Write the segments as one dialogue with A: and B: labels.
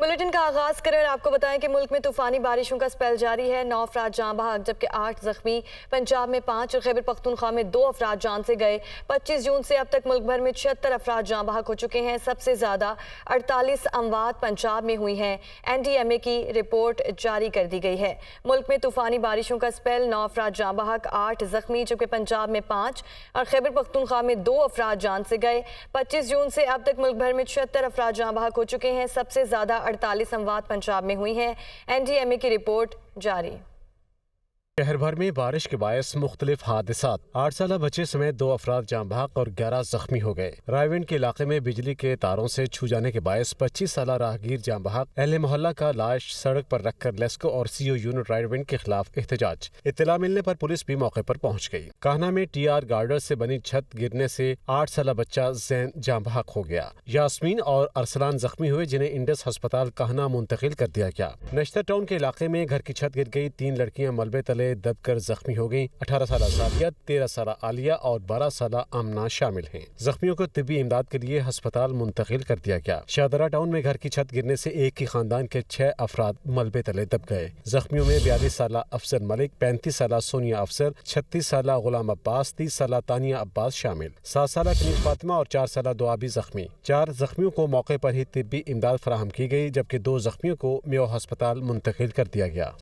A: Bulletin का आगाज करें और आपको बताएं कि मुल्क में तूफानी बारिशों का स्पेल जारी है। 9 अफराद जाँ बहक जबकि 8 जख्मी। पंजाब में 5 और खैबर पख्तूनख्वा में 2 अफराद जान से गए। 25 जून से अब तक मुल्क भर में 76 अफराद जाँ बहक हो चुके हैं। सबसे ज्यादा 48 अमवात पंजाब में हुई हैं। NDMA की रिपोर्ट जारी कर दी गई है। मुल्क में तूफानी बारिशों का स्पेल, 9 अफराद जाँ बहक, 8 जख्मी जबकि पंजाब में 5 और खैबर पख्तूनख्वा में 2 अफराद जान से गए। 25 जून से अब तक मुल्क भर में 76 अफराद जाँ बहक हो चुके हैं। सबसे ज्यादा 48 अमवात पंजाब में हुई हैं। NDMA की रिपोर्ट जारी।
B: शहर भर में बारिश के बायस मुख्तलिफ हादसात, 8 साल बच्चे समेत 2 अफराद जाँ बहक और 11 जख्मी हो गए। रायविंड के इलाके में बिजली के तारों से छू जाने के बायस 25 साल राहगीर जाँ बहक, अहले मोहल्ला का लाश सड़क पर रखकर लेस्को और CO यूनिट रायविंड के खिलाफ एहतजाज। इत्तला मिलने पर पुलिस भी मौके पर पहुंच गई। कान्हा में TR गार्डर से बनी छत गिरने से 8 साल बच्चा जैन जाँ बहक हो गया। यास्मीन और अरसलान जख्मी हुए जिन्हें इंडस अस्पताल कान्हा मुंतकिल कर दिया गया। नश्तर टाउन के इलाके में घर की छत गिर गई, 3 लड़कियां मलबे तले दबकर जख्मी हो गईं। 18 साल सादिया, 13 साल आलिया और 12 साल आमना शामिल हैं। जख्मियों को तिब्बी इमदाद के लिए अस्पताल मुंतकिल कर दिया गया। शाहदरा टाउन में घर की छत गिरने से एक ही खानदान के 6 अफराद मलबे तले दब गए। जख्मियों में 42 साल अफसर मलिक, 35 साल सोनिया अफसर, 36 साल गुलाम अब्बास, 30 साल तानिया अब्बास शामिल। 7 साल कनीज फातिमा और 4 साल दुआबी जख्मी। 4 जख्मियों को मौके पर ही तिब्बी इमदाद फराहम की गई जबकि 2 जख्मियों को मेयो अस्पताल मुंतकिल कर दिया गया।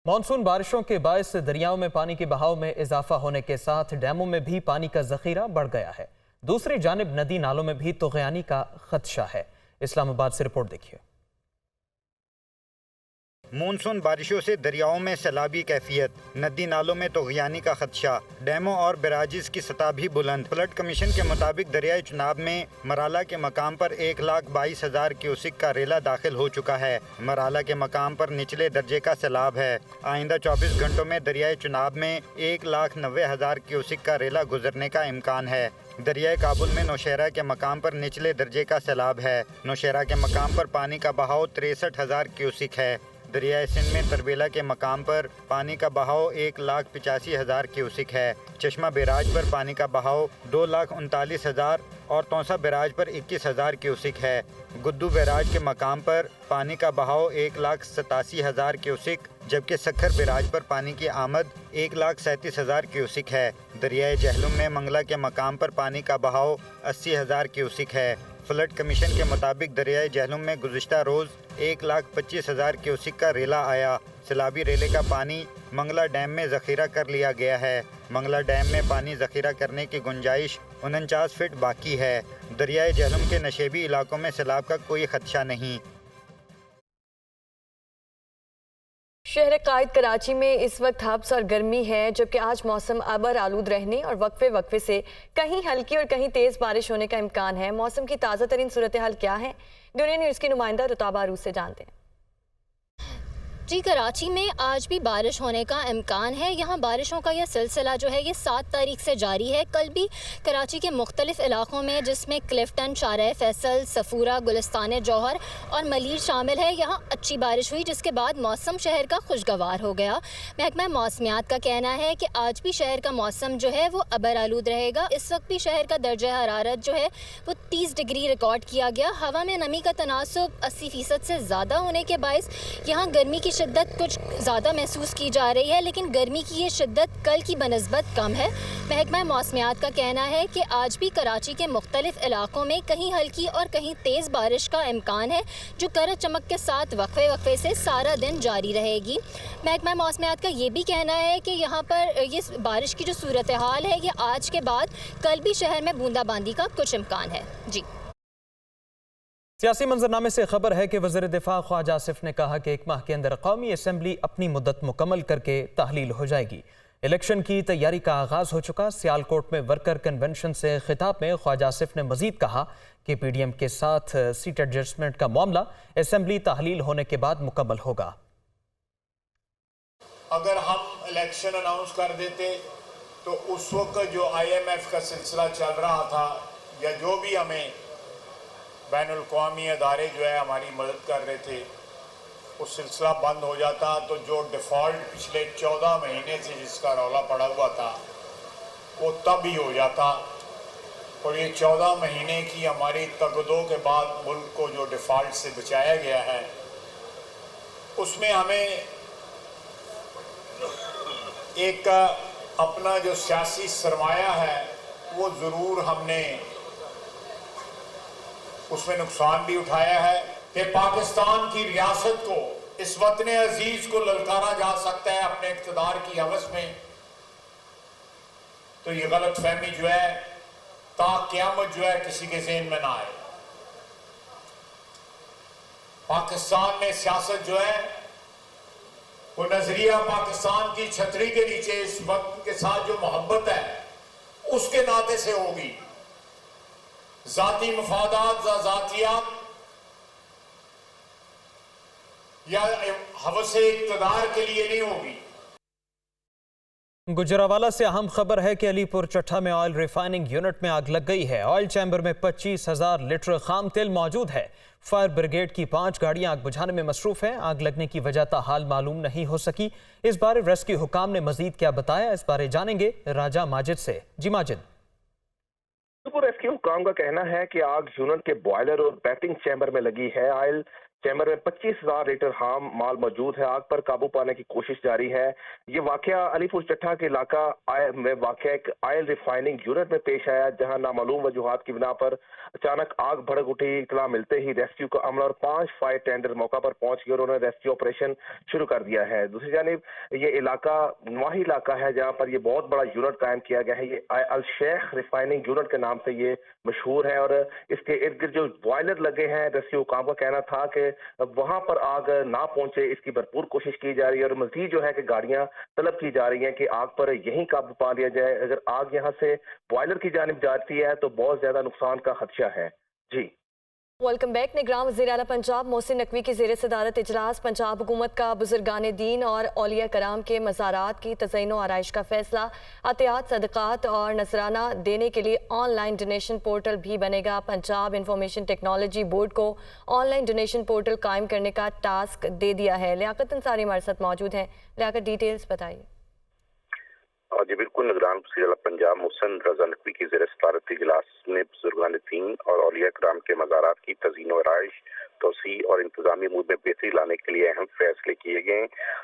C: मानसून बारिशों के बायस दरियाओं में पानी के बहाव में इजाफा होने के साथ डैमों में भी पानी का जखीरा बढ़ गया है। दूसरी जानिब नदी नालों में भी तुग़यानी का खदशा है। इस्लामाबाद से रिपोर्ट देखिए।
D: मानसून बारिशों से दरियाओं में सैलाबी कैफियत, नदी नालों में तुग़यानी का खदशा, डैमों और बैराजिस की सतह भी बुलंद। फ्लड कमीशन के मुताबिक दरियाए चुनाब में मराला के मकाम पर 1,22,000 क्यूसिक का रेला दाखिल हो चुका है। मराला के मकाम पर निचले दर्जे का सैलाब है। आइंदा 24 घंटों में दरियाए चुनाब में 1,90,000 क्यूसिक का रेला गुजरने का इम्कान है। दरियाए काबुल में नौशहरा के मकाम पर निचले दर्जे का सैलाब है। नौशहरा के मकाम पर पानी का बहाव 63,000 क्यूसिक है। दरियाए सिंध में तरबेला के मकाम पर पानी का बहाव 1,85,000 क्यूसिक है। चश्मा बैराज पर पानी का बहाव 2,39,000 और तौसा बैराज पर 21,000 क्यूसिक है। गुद्दू बैराज के मकाम पर पानी का बहाव 1,87,000 क्यूसिक जबकि सखर बैराज पर पानी की आमद 1,37,000 क्यूसिक है। दरियाए जहलुम में मंगला के मकाम पर पानी का बहाव 80,000 क्यूसिक है। फ्लड कमीशन के मुताबिक दरियाए जहलुम में गुज़िश्ता रोज़ 1,25,000 क्यूसिक का रेला आया। सैलाबी रेले का पानी मंगला डैम में ज़ख़ीरा कर लिया गया है। मंगला डैम में पानी ज़ख़ीरा करने की गुंजाइश 49 फीट बाकी है। दरियाए जहलुम के नशेबी इलाकों में सैलाब का कोई खदशा नहीं।
A: शहर कायद कराची में इस वक्त हब्स और गर्मी है जबकि आज मौसम अबर आलूद रहने और वक्फे वक्फे से कहीं हल्की और कहीं तेज़ बारिश होने का इम्कान है। मौसम की ताज़ा तरीन सूरत हाल क्या है, दुनिया न्यूज़ की नुमाइंदा रुताबा रूस से जानते हैं।
E: जी, कराची में आज भी बारिश होने का इम्कान है। यहाँ बारिशों का यह सिलसिला जो है ये 7 तारीख से जारी है। कल भी कराची के मुख्तलिफ इलाकों में जिसमें क्लिफ्टन, शारह फैसल, सफूरा, गुलिस्तान जौहर और मलीर शामिल है, यहाँ अच्छी बारिश हुई जिसके बाद मौसम शहर का खुशगवार हो गया। महकमा मौसमियात का कहना है कि आज भी शहर का मौसम जो है वो अबर आलूद रहेगा। इस वक्त भी शहर का दर्जा हरारत जो है वो 30 डिग्री रिकॉर्ड किया गया। हवा में नमी का तनासुब 80% से ज़्यादा होने के बायस यहाँ गर्मी की शिद्दत कुछ ज़्यादा महसूस की जा रही है, लेकिन गर्मी की ये शिद्दत कल की बनस्बत कम है। महकमा मौसमियात का कहना है कि आज भी कराची के मुख्तलिफ इलाकों में कहीं हल्की और कहीं तेज़ बारिश का इम्कान है जो गरज चमक के साथ वक्फे वक्फे से सारा दिन जारी रहेगी। महकमा मौसमियात का ये भी कहना है कि यहाँ पर ये बारिश की जो सूरत हाल है ये आज के बाद कल भी शहर में बूंदाबांदी का कुछ इम्कान है। जी,
C: सियासी मंजरनामे से खबर है कि वज़ीर दिफा ख्वाजा आसिफ ने कहा कि 1 माह के अंदर कौमी असम्बली अपनी मुद्दत मुकम्मल करके तहलील हो जाएगी। इलेक्शन की तैयारी का आगाज़ हो चुका। सियालकोट में वर्कर कन्वेंशन से खिताब में ख्वाजा आसिफ ने मजीद कहा कि PDM के साथ सीट एडजस्टमेंट का मामला असम्बली तहलील होने के बाद मुकम्मल होगा।
F: अगर हम इलेक्शन अनाउंस कर देते तो उस वक्त जो IMF का सिलसिला चल रहा था या जो भी हमें बैनुल अक़वामी अदारे जो है हमारी मदद कर रहे थे वो सिलसिला बंद हो जाता तो जो डिफ़ॉल्ट पिछले 14 महीने से जिसका रौला पड़ा हुआ था वो तब ही हो जाता। और ये 14 महीने की हमारी तगदो के बाद मुल्क को जो डिफ़ॉल्ट से बचाया गया है, उसमें हमें एक अपना जो सियासी सरमाया है वो ज़रूर हमने उसमें नुकसान भी उठाया है कि पाकिस्तान की रियासत को, इस वतन अजीज़ को ललकारा जा सकता है अपने इक़्तिदार की हवस में, तो ये गलत फहमी जो है ता क़यामत जो है किसी के ज़हन में ना आए। पाकिस्तान में सियासत जो है वो नजरिया पाकिस्तान की छतरी के नीचे इस वक्त के साथ जो मोहब्बत है उसके नाते से होगी। जाती मफादात, जातियात या हवसे इक़्तिदार के लिए नहीं होगी।
C: गुजरावाला से अहम खबर है कि अलीपुर चट्ठा में ऑयल रिफाइनिंग यूनिट में आग लग गई है। ऑयल चैम्बर में 25,000 लीटर खाम तेल मौजूद है। फायर ब्रिगेड की 5 गाड़ियां आग बुझाने में मसरूफ हैं। आग लगने की वजह ताहाल मालूम नहीं हो सकी। इस बारे रेस्क्यू हुकाम ने मजीद क्या बताया, इस बारे जानेंगे राजा माजिद से। जी माजिद।
G: रेस्क्यू हुकाम का कहना है कि आग यूनिट के बॉयलर और बैटिंग चैम्बर में लगी है। ऑयल चैम्बर में 25,000 लीटर खाम माल मौजूद है। आग पर काबू पाने की कोशिश जारी है। ये वाकया अलीपुर चट्ठा के इलाका में वाकया एक ऑयल रिफाइनिंग यूनिट में पेश आया, जहां नामालूम वजूहात की बिना पर अचानक आग भड़क उठी। इतला मिलते ही रेस्क्यू का अमला और 5 फायर टेंडर मौका पर पहुंच गए और उन्होंने रेस्क्यू ऑपरेशन शुरू कर दिया है। दूसरी जानिब ये इलाका नवाही इलाका है जहाँ पर ये बहुत बड़ा यूनिट कायम किया गया है। ये अल शेख रिफाइनिंग यूनिट के नाम से ये मशहूर है और इसके इर्द गिर्द जो बॉयलर लगे हैं, रेस्क्यू हुकाम का कहना था कि वहां पर आग ना पहुंचे, इसकी भरपूर कोशिश की जा रही है और मजीद जो है कि गाड़ियां तलब की जा रही हैं कि आग पर यहीं काबू पा लिया जाए। अगर आग यहां से बॉयलर की जानिब जाती है तो बहुत ज्यादा नुकसान का खदशा है। जी
A: वेलकम बैक। निगरान वज़ीर आला पंजाब मोहसिन नकवी की ज़ेर सदारत इजलास पंजाब हुकूमत का बुजुर्गान दीन और औलिया कराम के मज़ारात की तज़यीन व आराइश का फैसला। अतियात, सदक़ात और नजराना देने के लिए ऑनलाइन डोनेशन पोर्टल भी बनेगा। पंजाब इंफॉर्मेशन टेक्नोलॉजी बोर्ड को ऑनलाइन डोनेशन पोर्टल कायम करने का टास्क दे दिया है। लियाकत अंसारी हमारे साथ मौजूद हैं। लियाकत, डिटेल्स बताइए।
G: जी बिल्कुल, निगरान वज़ीर पंजाब मोहसिन रज़ा नकवी की ज़ेर सदारत इजलास में बुजुर्गान दीन और औलिया कराम के मज़ारात की तज़यीन व आराइश, तोसी और इंतजामी अमूर में बेहतरी लाने के लिए अहम फैसले किए गए।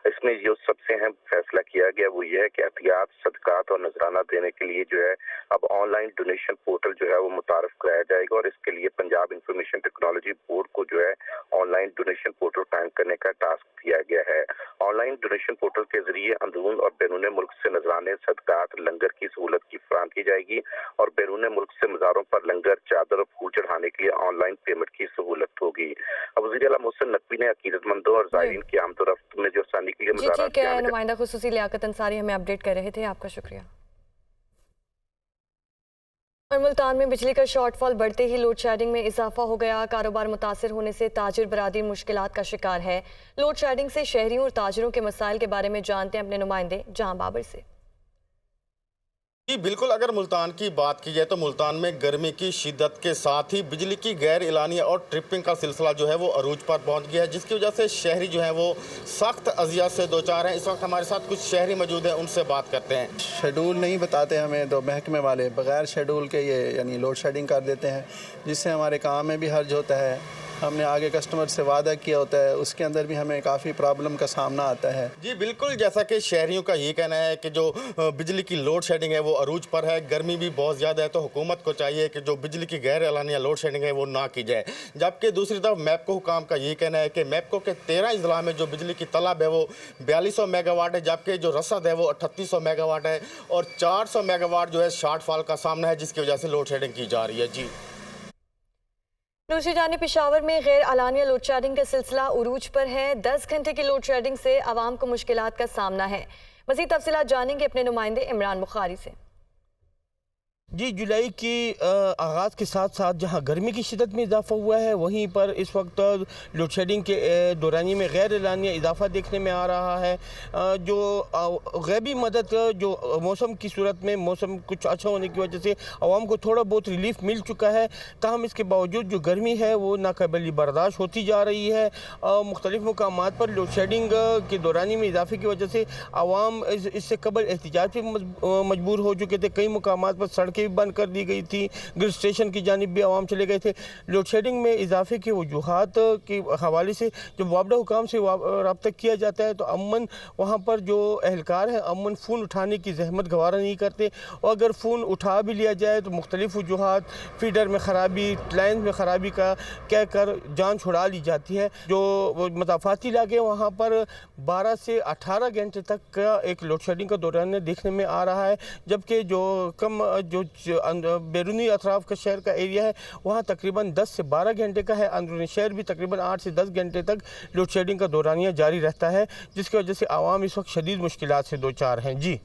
G: इसमें जो सबसे अहम फैसला किया गया वो ये है कि एहतियात, सदकात और नजराना देने के लिए जो है अब ऑनलाइन डोनेशन पोर्टल जो है वो मुतारफ कराया जाएगा और इसके लिए पंजाब इंफॉर्मेशन टेक्नोलॉजी बोर्ड को जो है ऑनलाइन डोनेशन पोर्टल कायम करने का टास्क दिया गया है। ऑनलाइन डोनेशन पोर्टल के जरिए अंदरून और बैरून मुल्क से नजराने, सदकात, लंगर की सहूलत की फराहम की जाएगी और बैरून मुल्क से मज़ारों पर लंगर, चादर और फूल चढ़ाने के लिए ऑनलाइन पेमेंट की सहूलत होगी। अब वज़ीर आला मोहसिन नकवी ने अकीदतमंदों और ज़ायरीन की आमद-ओ-रफ्त में जो आसानी के लिए
A: जी ठीक है, नुमाइंदा खुसूसी लियाकत अंसारी हमें अपडेट कर रहे थे, आपका शुक्रिया। और मुल्तान में बिजली का शॉर्टफॉल बढ़ते ही लोड शेडिंग में इजाफा हो गया। कारोबार मुतासर होने से ताजिर बरादरी मुश्किलात का शिकार है। लोड शेडिंग से शहरियों और ताजिरों के मसाइल के बारे में जानते हैं अपने नुमाइंदे जहां बाबर से।
H: जी बिल्कुल, अगर मुल्तान की बात की जाए तो मुल्तान में गर्मी की शिद्दत के साथ ही बिजली की गैर एलानिया और ट्रिपिंग का सिलसिला जो है वो अरूज पर पहुंच गया है, जिसकी वजह से शहरी जो है वो सख्त अजियत से दो चार हैं। इस वक्त हमारे साथ कुछ शहरी मौजूद हैं, उनसे बात करते हैं।
I: शेड्यूल नहीं बताते हमें तो महकमे वाले बगैर शेड्यूल के ये यानी लोड शेडिंग कर देते हैं, जिससे हमारे काम में भी हर्ज होता है। हमने आगे कस्टमर से वादा किया होता है, उसके अंदर भी हमें काफ़ी प्रॉब्लम का सामना आता है।
H: जी बिल्कुल, जैसा कि शहरियों का ये कहना है कि जो बिजली की लोड शेडिंग है वो अरूज पर है, गर्मी भी बहुत ज़्यादा है, तो हुकूमत को चाहिए कि जो बिजली की गैर एलानिया लोड शेडिंग है वो ना की जाए। जबकि दूसरी तरफ मैपको हुकाम का ये कहना है कि मैपको के 13 अजला में जो बिजली की तलब है वो 4200 मेगावाट है, जबकि जो रसद है वो 3800 मेगावाट है और 400 मेगावाट जो है शॉर्टफॉल का सामना है, जिसकी वजह से लोड शेडिंग की जा रही है। जी
A: दूसरी जानिब पेशावर में गैर अलानिया लोड शेडिंग का सिलसिला उरूज पर है। 10 घंटे की लोड शेडिंग से आवाम को मुश्किलात का सामना है। मज़ीद तफसीलात जानेंगे अपने नुमाइंदे इमरान बुखारी से।
J: जी जुलाई की आगाज़ के साथ साथ जहां गर्मी की शिद्दत में इजाफा हुआ है, वहीं पर इस वक्त लोड शेडिंग के दौरानी में गैर एलानिया इजाफा देखने में आ रहा है। जो गैबी मदद जो मौसम की सूरत में मौसम कुछ अच्छा होने की वजह से आवाम को थोड़ा बहुत रिलीफ मिल चुका है, ताहम इसके बावजूद जो गर्मी है वो नाकाबिल बर्दाश्त होती जा रही है। मुख्तलिफ मकामात पर लोड शेडिंग के दौरानी में इजाफे की वजह से आवाम इससे कबल एहतिजाज पे मजबूर हो चुके थे। कई मकामात पर सड़कें सड़कें भी बंद कर दी गई थी, ग्रिड स्टेशन की जानिब भी आवाम चले गए थे। लोड शेडिंग में इजाफे के वजूहात के हवाले से जब वाबड़ा हुकाम से रब्ता किया जाता है तो अमन वहाँ पर जो एहलकार हैं अमन फ़ोन उठाने की जहमत गवारा नहीं करते, और अगर फ़ोन उठा भी लिया जाए तो मुख्तलिफ वजूहात, फीडर में ख़राबी, लाइन में ख़राबी का कह कर जान छुड़ा ली जाती है। जो मदाफ़ाती इलाके वहाँ पर 12 से 18 घंटे तक का एक लोड शेडिंग का दौरान देखने में आ रहा है, जबकि जो बैरूनी अतराफ़ का शहर का एरिया है वहाँ तकरीबन 10 से 12 घंटे का है। अंदरूनी शहर भी तकरीबन 8 से 10 घंटे तक लोड शेडिंग का दौरानिया जारी रहता है, जिसकी वजह से आवाम इस वक्त शदीद मुश्किलात से दो चार हैं। जी।